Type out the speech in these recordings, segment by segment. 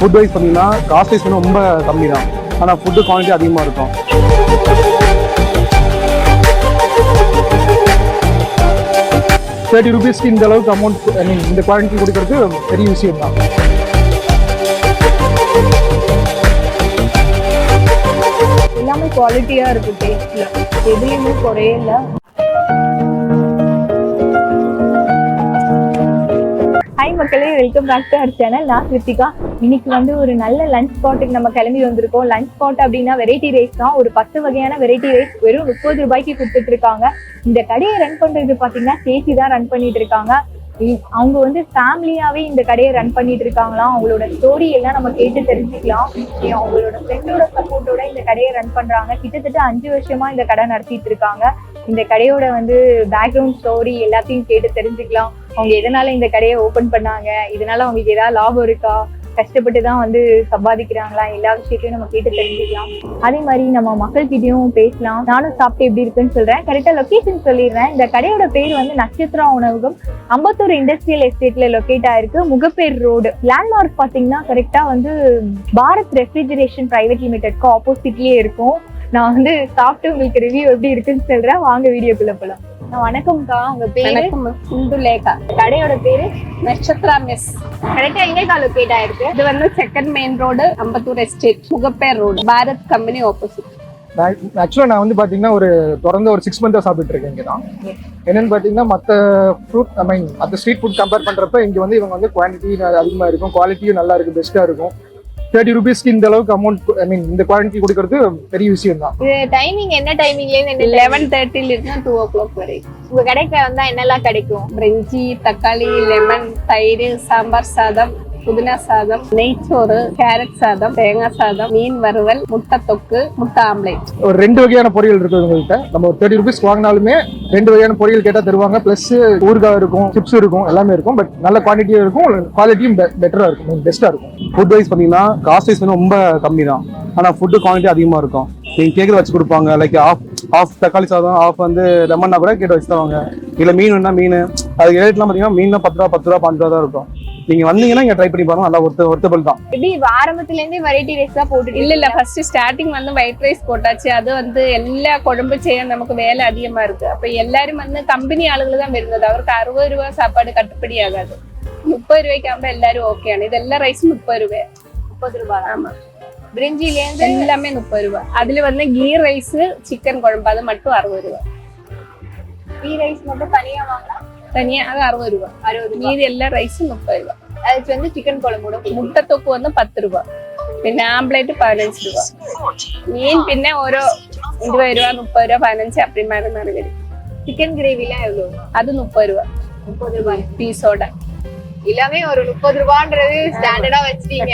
Food wise பார்த்தீங்கன்னா cost wise ரொம்ப கம்மி தான், ஆனால் ஃபுட்டு குவாலிட்டி அதிகமாக இருக்கும். ₹30 இந்த அளவுக்கு அமௌண்ட் ஐ மீன் இந்த குவாலிட்டி கொடுக்கறது பெரிய விஷயம் தான். எல்லாமே குவாலிட்டியா இருக்கு, டேஸ்ட்ல எதுலையுமே குறையல. ஹாய் மக்களே, welcome back to our channel. நான் கிருத்திகா. இன்னைக்கு வந்து ஒரு நல்ல லஞ்ச் ஸ்பாட்டுக்கு நம்ம கிளம்பி வந்திருக்கோம். லஞ்ச் ஸ்பாட் அப்படின்னா வெரைட்டி ரைஸ் தான். ஒரு 10 வகையான வெரைட்டி ரைஸ் வெறும் ₹30 கொடுத்துட்டு இருக்காங்க. இந்த கடையை ரன் பண்றது பாத்தீங்கன்னா சேச்சி தான் ரன் பண்ணிட்டு இருக்காங்க. அவங்க வந்து ஃபேமிலியாவே இந்த கடையை ரன் பண்ணிட்டு இருக்காங்களாம். அவங்களோட ஸ்டோரி எல்லாம் நம்ம கேட்டு தெரிஞ்சுக்கலாம். அவங்களோட ஃப்ரெண்டோட சப்போர்ட்டோட இந்த கடையை ரன் பண்றாங்க. கிட்டத்தட்ட 5 வருஷமா இந்த கடை நடத்திட்டு இருக்காங்க. இந்த கடையோட வந்து பேக்ரவுண்ட் ஸ்டோரி எல்லாத்தையும் கேட்டு தெரிஞ்சுக்கலாம். அவங்க எதனால இந்த கடையை ஓபன் பண்ணாங்க, இதனால அவங்களுக்கு ஏதாவது லாபம் இருக்கா, கஷ்டப்பட்டு தான் வந்து சம்பாதிக்கிறாங்களா, எல்லா விஷயத்தையும் நம்ம கேட்டு தெரிஞ்சுக்கலாம். அதே மாதிரி நம்ம மக்கள்கிட்டயும் பேசலாம். நானும் சாப்பிட்டு எப்படி இருக்குன்னு சொல்றேன். கரெக்டா லொகேஷன் சொல்லிடுறேன். இந்த கடையோட பேர் வந்து நட்சத்திரா உணவகம், அம்பத்தூர் இண்டஸ்ட்ரியல் எஸ்டேட்ல லொகேட் ஆயிருக்கு. முகப்பேர் ரோடு. லேண்ட்மார்க் பாத்தீங்கன்னா கரெக்டா வந்து பாரத் ரெஃப்ரிஜரேஷன் பிரைவேட் லிமிடெட்க்கு ஆப்போசிட்லயே இருக்கும். நான் வந்து சாப்பிட்டு உங்களுக்கு ரிவ்யூ எப்படி இருக்குன்னு சொல்றேன். வாங்க வீடியோக்குள்ள போலாம். வணக்கம்க்கா, உங்க பேரு? இந்துலேகா. கடையோட பேரு நட்சத்திரா மெஸ். கரெக்டா எங்க லொகேட் ஆயிருக்கு? இது வந்து second main road, Ambattur estate, Mogappair road, Bharat company opposite. ஆக்சுவலாக நான் வந்து பார்த்தீங்கன்னா தொடர்ந்து ஒரு 6 மந்த்தாக சாப்பிட்டு இருக்கேன் இங்கே தான். என்னன்னு பார்த்தீங்கன்னா மற்ற ஃப்ரூட் ஐ மீன் மற்ற ஸ்ட்ரீட் ஃபுட் கம்பேர் பண்ணுறப்ப இங்கே வந்து இவங்க வந்து குவான்டிட்டி அதிகமாக இருக்கும், குவாலிட்டியும் நல்லா இருக்குது, பெஸ்ட்டாக இருக்கும். ₹30 இந்த அளவுக்கு அமௌண்ட் ஐ மீன் இந்த குவாலிட்டி கொடுக்கறது பெரிய விஷயம் தான். இது டைமிங் என்ன டைமிங்ல இருந்து 11:30 இருந்து 2 o'clock வரை. உங்க கடைக்கு வந்தா என்னெல்லாம் கிடைக்கும்? பிரிஞ்சி, தக்காளி, லெமன், தயிர், சாம்பார் சாதம், புதினா சாதம், நெய்ச்சோறு, கேரட் சாதம், தேங்காய் சாதம், மீன் வறுவல், முட்டை தொக்கு, முட்டை ஆம்லேட். ஒரு 2 வகையான பொரியல் இருக்கு உங்கள்கிட்ட. நம்ம ஒரு ₹30 வாங்கினாலுமே 2 வகையான பொரியல் கேட்டால் தருவாங்க. பிளஸ் ஊறுகாய் இருக்கும், சிப்ஸ் இருக்கும், எல்லாமே இருக்கும். பட் நல்ல குவான்டிட்டியும் இருக்கும், குவாலிட்டியும் பெட்டரா இருக்கும், பெஸ்டா இருக்கும். ஃபுட் வைஸ் பார்த்தீங்கன்னா காஸ்ட் வைஸ் ரொம்ப கம்மி தான், ஆனால் ஃபுட்டு குவாலிட்டி அதிகமாக இருக்கும். நீங்கள் கேட்குற வச்சு கொடுப்பாங்க. லைக் ஆஃப் தக்காளி சாதம், ஆஃப் வந்து லெமன்னா கூட கேட்டு வச்சு தருவாங்க. இல்லை மீன் வேணா மீன், அதுக்கு ரேட்லாம் பார்த்தீங்கன்னா மீன் ₹10, ₹5, ₹5 தான் இருக்கும். நீங்க வந்தீங்கன்னா இங்க ட்ரை பண்ணி பாருங்க, நல்லா ஒர்த்தபிள் தான். எப்படி ஆரம்பத்துல இருந்தே வெரைட்டி ரைஸ் தான் போட்டுட்டு? இல்ல ஃபர்ஸ்ட் ஸ்டார்டிங் வந்து ஒயிட் ரைஸ் போட்டாச்சு. அது வந்து எல்லா குழம்பு செய்ய நமக்கு வேலை அதிகமா இருக்கு. அப்ப எல்லாரும் வந்து கம்பெனி ஆளுகள் தான் இருந்தது. அவருக்கு ₹60 சாப்பாடு கட்டுப்படி ஆகாது. ₹30 ஆகும்போது எல்லாரும் ஓகேആണ്. இது எல்லா ரைஸும் ₹30. ஆமா. பிரிஞ்சில இருந்து எல்லாமே ₹30. அதுல வந்து கீ ரைஸ், சிக்கன் குழம்பு அது மட்டும் ₹60. கீ ரைஸ் மட்டும் தனியா வாங்கினா தனியா அது ₹60. மீதி எல்லா ரைஸும் ₹30. அதுக்கு வந்து சிக்கன் குழம்போட முட்டை தொக்கு வந்து ₹10. പിന്നെ ആംപ്ലേറ്റ് ₹15. മീൻ പിന്നെ ഓരോ ₹20, ₹30, ₹15 அப்படி மாறி மாறி வரும். சிக்கன் கிரேவிலாம் எவ்வளவு? அது ₹30. ₹30 பீஸோட. எல்லாமே ஒரு ₹30ன்றது ஸ்டாண்டர்டா வச்சிட்டீங்க.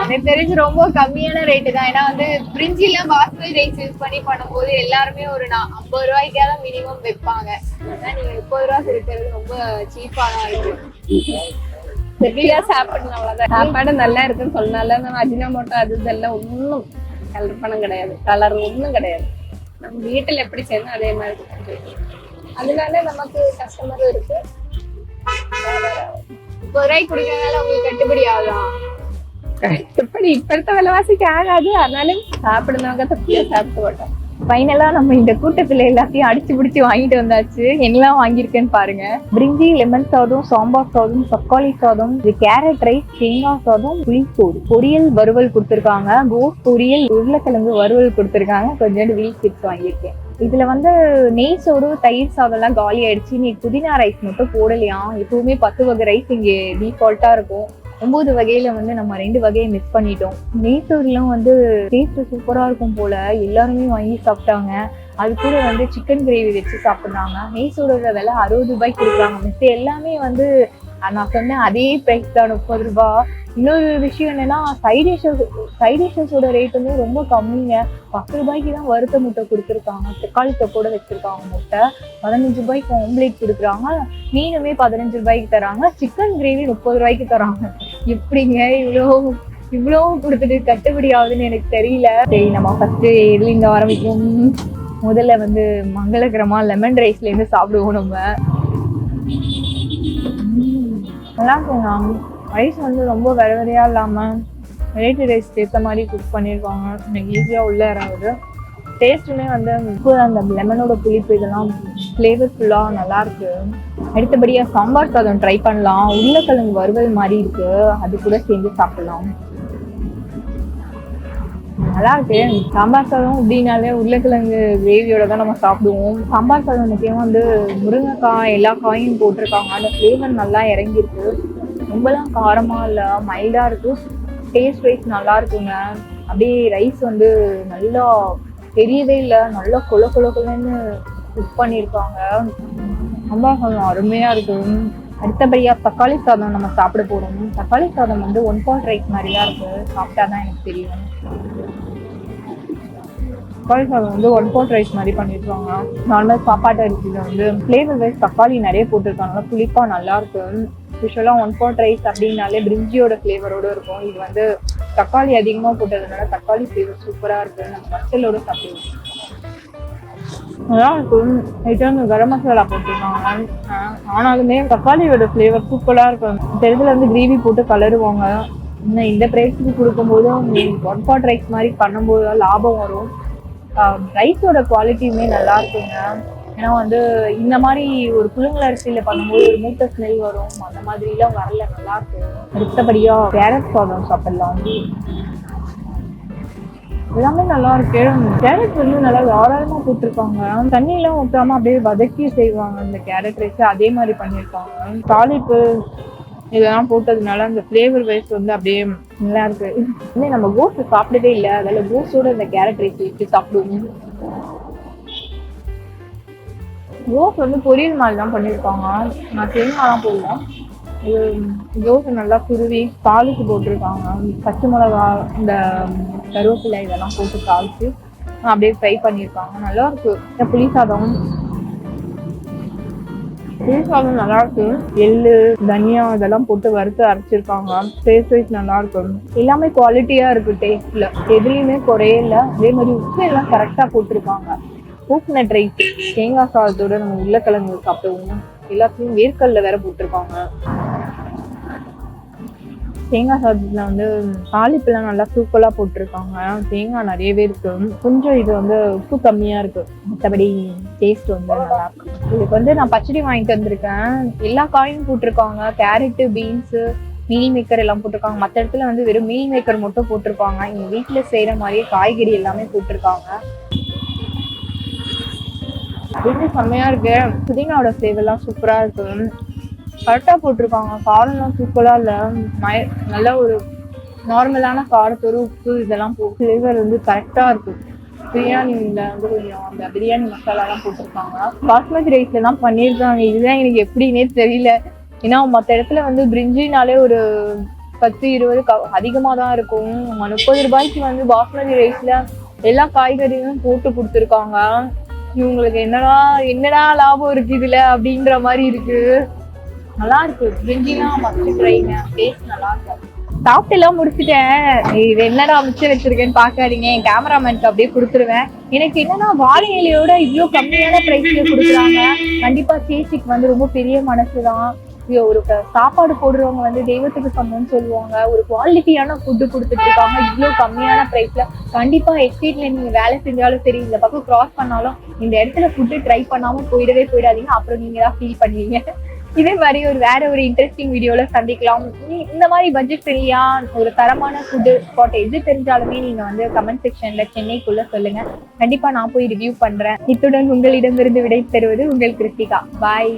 எனக்கு தெரிஞ்சு ரொம்ப கம்மியான ரேட்டு தான். ஏன்னா வந்து பிரிஞ்சில பாஸ்மதி ரைஸ் யூஸ் பண்ணி பண்ணும்போது எல்லாருமே ஒரு ₹50 மினிமம் வைப்பாங்க. ஆனா நீங்க ₹30 இருக்கிறது ரொம்ப சீப்பான இருக்கு. எப்படியா சாப்பிடணும், அவ்வளவுதான். சாப்பாடு நல்லா இருக்குன்னு சொன்னால நம்ம அஜினோமோட்டோ அது இதெல்லாம் ஒன்றும் கலர் பணம் கிடையாது, கலர் ஒன்றும் கிடையாது. நம்ம வீட்டில் எப்படி செய்யணும் அதே மாதிரி. அதனால நமக்கு கஸ்டமரும் இருக்கு. ₹30 குடிக்கிறதுனால உங்களுக்கு கட்டுப்படி ஆகுதான்? கட்டுப்படி இப்ப விலைவாசிக்கு ஆகாது. அதனால சாப்பிடுறவங்க தப்பியா சாப்பிட்டு போட்டோம். ஃபைனலா நம்ம இந்த கூட்டத்துல எல்லாத்தையும் அடிச்சு பிடிச்சி வாங்கிட்டு வந்தாச்சு. என்னெல்லாம் வாங்கியிருக்கேன்னு பாருங்க. பிரிஞ்சி, லெமன் சாதம், சாம்பார் சாதம், தக்காளி சாதம், கேரட் ரைஸ், தேங்காய் சாதம், புளிசோறு, பொரியல் வறுவல் கொடுத்துருக்காங்க, கோஸ் பொரியல், உருளைக்கிழங்கு வறுவல் கொடுத்துருக்காங்க. கொஞ்சோண்டு வீல் சிப்ஸ் வாங்கியிருக்கேன். இதுல வந்து நெய் சோறு, தயிர் சாதம் எல்லாம் காலி ஆயிடுச்சு. நீ புதினா ரைஸ் மட்டும் போடலையா? எப்பவுமே 10 வகை ரைஸ் இங்கே டிஃபால்ட்டா இருக்கும். 9 வகையில வந்து நம்ம 2 வகையை மிஸ் பண்ணிட்டோம். நெய்சோறுலாம் வந்து டேஸ்ட் சூப்பரா இருக்கும் போல, எல்லாருமே வாங்கி சாப்பிட்டாங்க. அது கூட வந்து சிக்கன் கிரேவி வச்சு சாப்பிட்றாங்க. நெய்சோரோட விலை ₹60 கொடுக்குறாங்க. மிஸ் எல்லாமே வந்து நான் சொன்னேன் அதே ப்ரைஸ் தான், ₹30. இன்னொரு விஷயம் என்னன்னா சைட் டிஷஸோட ரேட் வந்து ரொம்ப கம்மிங்க. ₹10 தான் வறுத்த முட்டை கொடுத்துருக்காங்க. தக்காளி தொக்கோட வச்சிருக்காங்க. முட்டை ₹15 ஆம்லேட் கொடுக்குறாங்க. மீனுமே ₹15 தராங்க. சிக்கன் கிரேவி ₹30 தராங்க. எப்படிங்க இவ்வளோ கொடுத்துட்டு கட்டுப்படி ஆகுதுன்னு எனக்கு தெரியல. சரி, நம்ம ஃபர்ஸ்ட் எதுல ஆரம்பிக்கும். முதல்ல வந்து மங்களகரமா லெமன் ரைஸ்ல இருந்து சாப்பிடுவோம். நம்ம நல்லா இருக்குங்க. ரைஸ் வந்து ரொம்ப வெரையா இல்லாம வெரைட்டி ரைஸ் ஏற்ற மாதிரி குக் பண்ணியிருக்காங்க. எனக்கு ஈஸியாக உள்ள இறங்குது. டேஸ்ட்டுமே வந்து அந்த லெமனோட புளிப்பு இதெல்லாம் ஃப்ளேவர்ஃபுல்லாக நல்லா இருக்கு. அடுத்தபடியாக சாம்பார் சாதம் ட்ரை பண்ணலாம். உருளைக்கிழங்கு வறுவல் மாதிரி இருக்கு, அது கூட சேர்ந்து சாப்பிடலாம். நல்லா இருக்கு. சாம்பார் சாதம் அப்படின்னாலே உருளைக்கிழங்கு கிரேவியோட தான் நம்ம சாப்பிடுவோம். சாம்பார் சாதம் முக்கியமாக வந்து முருங்கைக்காய் எல்லா காயும் போட்டிருக்காங்க. அந்த ஃப்ளேவர் நல்லா இறங்கியிருக்கு. ரொம்பலாம் காரமாக இல்லை, மைல்டாக இருக்கு. டேஸ்ட் வைஸ் நல்லா இருக்குங்க. அப்படியே ரைஸ் வந்து நல்லா தெரியவே இல்லை, நல்லா கொலன்னு குக் பண்ணியிருக்காங்க. சாம்பார் சாதம் அருமையாக இருக்கு. அடுத்தபடியாக தக்காளி சாதம் நம்ம சாப்பிட போகிறோம். தக்காளி சாதம் வந்து 1 pot ரைஸ் மாதிரியா இருக்கு. சாப்பிட்டா தான் எனக்கு தெரியும். தக்காளி சாதம் வந்து 1 pot ரைஸ் மாதிரி பண்ணியிருக்காங்க. நார்மல் சாப்பாட்டு அரிசியில் வந்து ஃப்ளேவர் வைஸ் தக்காளி நிறைய போட்டிருக்காங்க. புளிப்பாக நல்லா இருக்கு. யூஸ்வலாக 1 pot ரைஸ் அப்படின்னாலே பிரிஞ்சியோட ஃப்ளேவரோடு இருக்கும். இது வந்து தக்காளி அதிகமாக போட்டதுனால தக்காளி ஃப்ளேவர் சூப்பராக இருக்கு. நம்ம மசாலோட சாப்பிடுவோம். நல்லா இருக்கும். ரிட்டர்ன் கரம் மசாலா போட்டிருக்காங்க. ஆனாலுமே தக்காளியோட ஃப்ளேவர் சூப்பராக இருக்கும். இந்த இடத்துல வந்து கிரேவி போட்டு கலருவாங்க. இன்னும் இந்த ப்ரைஸுக்கு கொடுக்கும்போது 1 pot ரைஸ் மாதிரி பண்ணும்போது லாபம் வரும். ரைஸோட குவாலிட்டியுமே நல்லா இருக்குங்க. ஏன்னா வந்து இந்த மாதிரி ஒரு புழுங்கல் அரிசியில் பண்ணும்போது ஒரு மூட்டை ஸ்மெல் வரும், அந்த மாதிரிலாம் வரல, நல்லா இருக்கு. அடுத்தபடியாக கேரட் சாதம் சாப்பிடலாம். எல்லாமே நல்லா இருக்கு. கேரட் வந்து நல்லா தாராளமாக போட்டிருக்காங்க. தண்ணியெல்லாம் ஊற்றாம அப்படியே வதக்கி செய்வாங்க இந்த கேரட் ரைஸ், அதே மாதிரி பண்ணியிருக்காங்க. தாளிப்பு இதெல்லாம் போட்டதுனால அந்த ஃப்ளேவர் வைஸ் வந்து அப்படியே நல்லா இருக்கு. இன்னும் நம்ம கோஸ் சாப்பிடவே இல்லை, அதில் கோஸோட இந்த கேரட் ரைஸ் வச்சு சாப்பிடுவோம். கோஸ் வந்து பொரியல் மாதிரி தான் பண்ணியிருக்காங்க. நான் தேங்காய்லாம் போடலாம். இது கோஸை நல்லா குருவி தாளிச்சு போட்டிருக்காங்க. பச்சை மிளகா, இந்த கருவேப்பிலை இதெல்லாம் போட்டு தாளிச்சு அப்படியே ஃப்ரை பண்ணியிருக்காங்க. நல்லா இருக்கு. புளி சாதம் நல்லா இருக்கு. எள்ளு, தனியா இதெல்லாம் போட்டு வறுத்து அரைச்சிருக்காங்க. டேஸ்ட் வைஸ் நல்லா இருக்கும். எல்லாமே குவாலிட்டியா இருக்கு. டேஸ்ட்ல எதுலையுமே குறையல. அதே மாதிரி உப்பு எல்லாம் கரெக்டா போட்டிருக்காங்க. கோகனட் ரைஸ் தேங்காய் சாதத்தோட நம்ம உருளைக்கிழங்கு சாப்பிடுவோம். எல்லாத்தையும் வேர்க்கல்ல வேற போட்டிருக்காங்க. தேங்காய் சாதத்துல வந்து தாளிப்பெல்லாம் நல்லா சூப்பராக போட்டிருக்காங்க. தேங்காய் நிறையவே இருக்கு. கொஞ்சம் இது வந்து உப்பு கம்மியா இருக்கு, மற்றபடி டேஸ்ட் வந்து நல்லா இருக்கு. இதுக்கு வந்து நான் பச்சடி வாங்கிட்டு வந்திருக்கேன். எல்லா காயும் போட்டிருக்காங்க. கேரட்டு, பீன்ஸு, மீல் மேக்கர் எல்லாம் போட்டிருக்காங்க. மற்ற இடத்துல வந்து வெறும் மீல் மேக்கர் மட்டும் போட்டிருக்காங்க. இங்க வீட்டுல செய்யற மாதிரியே காய்கறி எல்லாமே போட்டிருக்காங்க. அப்படின்னு செம்மையா இருக்கு. புதினாவோட ஃப்ளேவர்லாம் சூப்பரா இருக்கு. கரெக்டா போட்டிருக்காங்க. காரம்லாம் சூப்பரா இல்ல, நல்ல ஒரு நார்மலான காரத்தோட உப்பு இதெல்லாம் ஃப்ளேவர் வந்து கரெக்டா இருக்கு. பிரியாணியில வந்து கொஞ்சம் அந்த பிரியாணி மசாலாலாம் போட்டிருக்காங்க. பாஸ்மதி ரைஸ்ல தான் பண்ணியிருக்காங்க. இதுதான் எனக்கு எப்படின்னே தெரியல. ஏன்னா மற்ற இடத்துல வந்து பிரிஞ்சினாலே ஒரு 10-20 அதிகமாக தான் இருக்கும். 30 ரூபாய்க்கு வந்து பாஸ்மதி ரைஸ்ல எல்லா காய்கறியும் போட்டு கொடுத்துருக்காங்க. இவங்களுக்கு என்னடா லாபம் இருக்கு இதுல அப்படின்ற மாதிரி இருக்கு. நல்லா இருக்கு. பிரிஞ்சிலாம் மஸ்ட் ட்ரைங்க. டேஸ்ட் நல்லா இருக்கும். சாப்பிட்டு எல்லாம் முடிச்சுட்டேன். இது என்னடா மிச்சம் வச்சிருக்கேன்னு பாக்காதீங்க, என் கேமராமேனுக்கு அப்படியே கொடுத்துருவேன். எனக்கு என்னன்னா வாழை இலையோட இவ்வளோ கம்மியான பிரைஸ்ல கொடுக்குறாங்க. கண்டிப்பா சேச்சிக்கு வந்து ரொம்ப பெரிய மனசுதான். ஒரு சாப்பாடு போடுறவங்க வந்து தெய்வத்துக்கு சமம்னு சொல்லுவாங்க. ஒரு குவாலிட்டியான ஃபுட்டு கொடுத்துட்டு இருக்காங்க இவ்வளோ கம்மியான ப்ரைஸ்ல. கண்டிப்பா எஸ்டேட்ல நீங்க வேலை செஞ்சாலும் சரி, இந்த பக்கம் கிராஸ் பண்ணாலும் இந்த இடத்துல ஃபுட்டு ட்ரை பண்ணாம போயிடாதீங்க. அப்புறம் நீங்க தான் ஃபீல் பண்ணுவீங்க. இதே மாதிரி வேற ஒரு இன்ட்ரெஸ்டிங் வீடியோல சந்திக்கலாம். இந்த மாதிரி பட்ஜெட் ஃப்ரெண்ட்லியா ஒரு தரமான ஃபுட்டு ஸ்பாட் எது தெரிஞ்சாலுமே நீங்க வந்து கமெண்ட் செக்ஷன்ல சென்னைக்குள்ள சொல்லுங்க. கண்டிப்பா நான் போய் ரிவ்யூ பண்றேன். இத்துடன் உங்களிடமிருந்து விடை பெறுவது உங்கள் கிருத்திகா. பாய்.